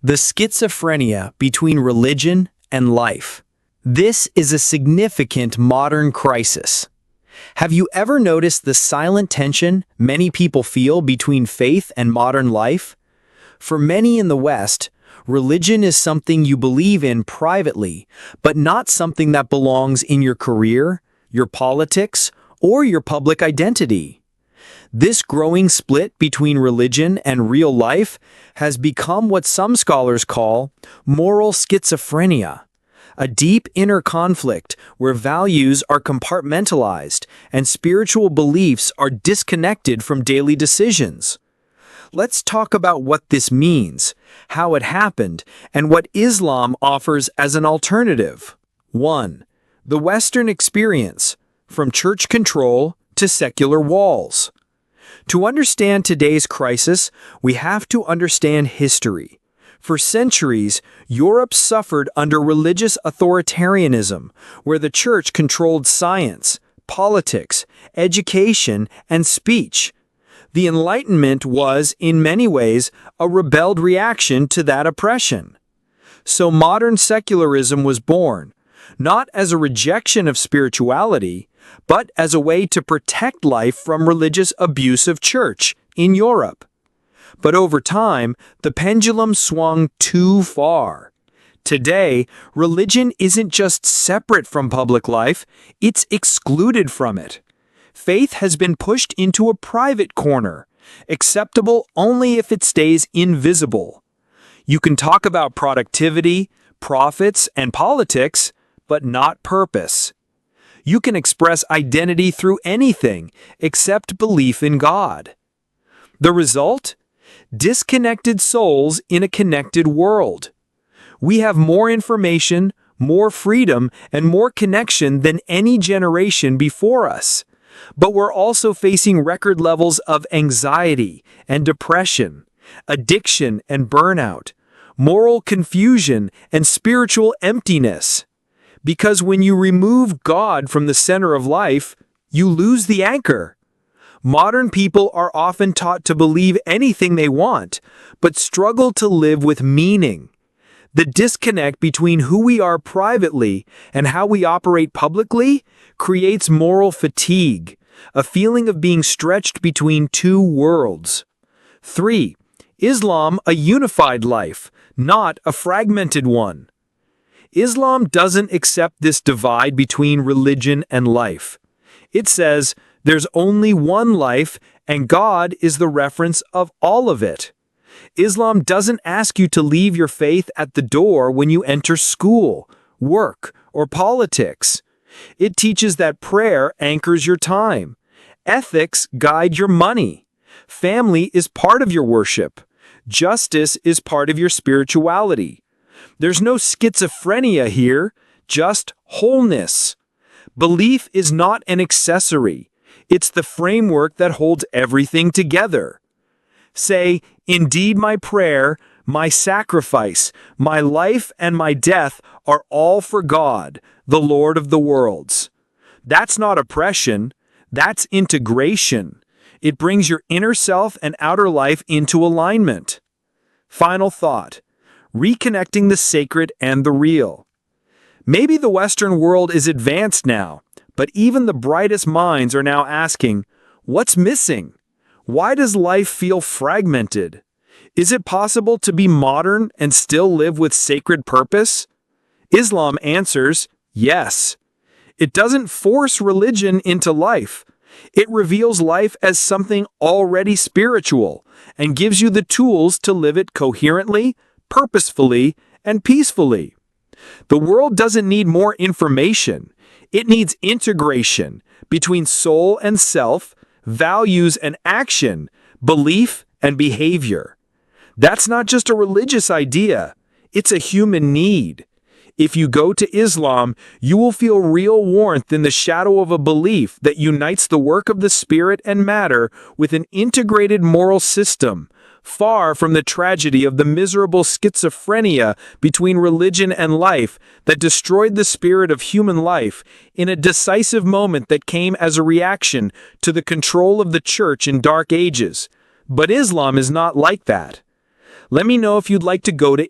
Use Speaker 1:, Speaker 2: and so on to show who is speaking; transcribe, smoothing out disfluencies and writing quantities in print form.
Speaker 1: The schizophrenia between religion and life. This is a significant modern crisis. Have you ever noticed the silent tension many people feel between faith and modern life? For many in the West, religion is something you believe in privately, but not something that belongs in your career, your politics, or your public identity. This growing split between religion and real life has become what some scholars call moral schizophrenia, a deep inner conflict where values are compartmentalized and spiritual beliefs are disconnected from daily decisions. Let's talk about what this means, how it happened, and what Islam offers as an alternative. 1. The Western experience, from church control to secular walls. To understand today's crisis, we have to understand history. For centuries, Europe suffered under religious authoritarianism, where the church controlled science, politics, education, and speech. The Enlightenment was, in many ways, a rebelled reaction to that oppression. So modern secularism was born, not as a rejection of spirituality, but as a way to protect life from religious abuse of church in Europe. But over time, the pendulum swung too far. Today, religion isn't just separate from public life, it's excluded from it. Faith has been pushed into a private corner, acceptable only if it stays invisible. You can talk about productivity, profits, and politics, but not purpose. You can express identity through anything except belief in God. The result? Disconnected souls in a connected world. We have more information, more freedom, and more connection than any generation before us. But we're also facing record levels of anxiety and depression, addiction and burnout, moral confusion and spiritual emptiness. Because when you remove God from the center of life, you lose the anchor. Modern people are often taught to believe anything they want, but struggle to live with meaning. The disconnect between who we are privately and how we operate publicly creates moral fatigue, a feeling of being stretched between two worlds. 3. Islam, a unified life, not a fragmented one. Islam doesn't accept this divide between religion and life. It says there's only one life and God is the reference of all of it. Islam doesn't ask you to leave your faith at the door when you enter school, work, or politics. It teaches that prayer anchors your time. Ethics guide your money. Family is part of your worship. Justice is part of your spirituality. There's no schizophrenia here, just wholeness. Belief is not an accessory. It's the framework that holds everything together. Say, indeed my prayer, my sacrifice, my life and my death are all for God, the Lord of the worlds. That's not oppression, that's integration. It brings your inner self and outer life into alignment. Final thought. Reconnecting the sacred and the real. Maybe the Western world is advanced now, but even the brightest minds are now asking, what's missing? Why does life feel fragmented? Is it possible to be modern and still live with sacred purpose? Islam answers, yes. It doesn't force religion into life. It reveals life as something already spiritual and gives you the tools to live it coherently, purposefully, and peacefully. The world doesn't need more information. It needs integration between soul and self, values and action, belief and behavior. That's not just a religious idea. It's a human need. If you go to Islam, you will feel real warmth in the shadow of a belief that unites the work of the spirit and matter with an integrated moral system, far from the tragedy of the miserable schizophrenia between religion and life that destroyed the spirit of human life in a decisive moment that came as a reaction to the control of the church in dark ages. But Islam is not like that. Let me know if you'd like to go to